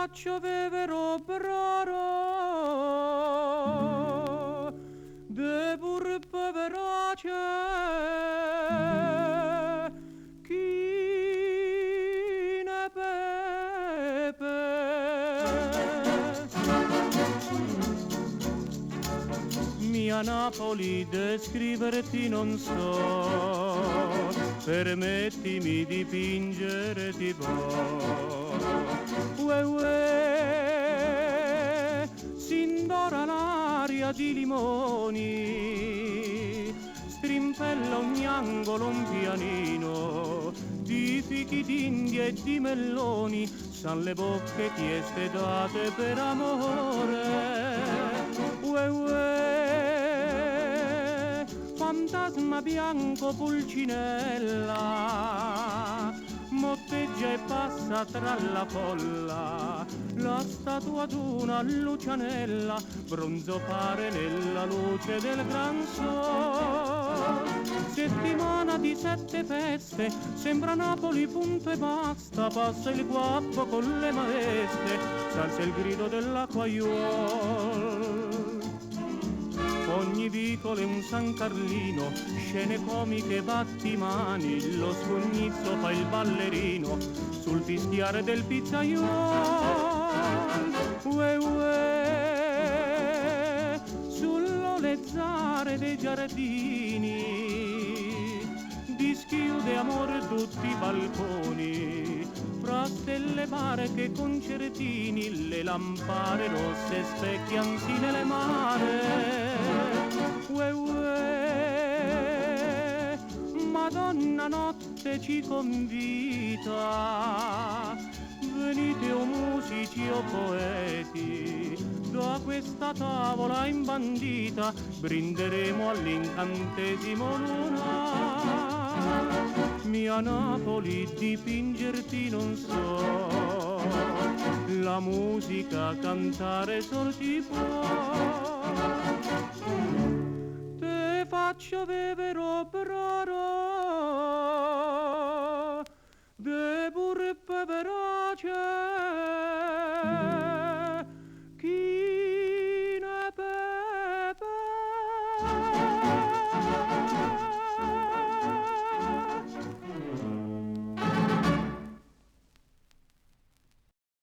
faccio vivere braro de pur poverace chi ne pepe. Mia Napoli descriverti non so, permettimi di dipingere tipo. Ue ue, s'indora l'aria di limoni, strimpella ogni angolo un pianino, di fichi d'India e di melloni, san le bocche tieste date per amore. Ue ue, fantasma bianco pulcinella, motteggia e passa tra la folla, la statua d'una Lucianella, bronzo pare nella luce del gran sol. Settimana di 7 feste, sembra Napoli punto e basta, passa il guappo con le maestre, s'alza il grido dell'acquaiuol. Ogni vicolo è un San Carlino, scene comiche, battimani, lo scognizzo fa il ballerino sul fischiare del pizzaiolo. Ue ue, sull'olezzare dei giardini, dischiude amore tutti i balconi, fra stelle pare che concertini, le lampare rosse specchiansi nelle mare. Ue ue, Madonna notte ci convita, venite o musici o poeti, da questa tavola imbandita brinderemo all'incantesimo lunare. Mia Napoli dipingerti non so, la musica cantare sol ti può. Te faccio vivere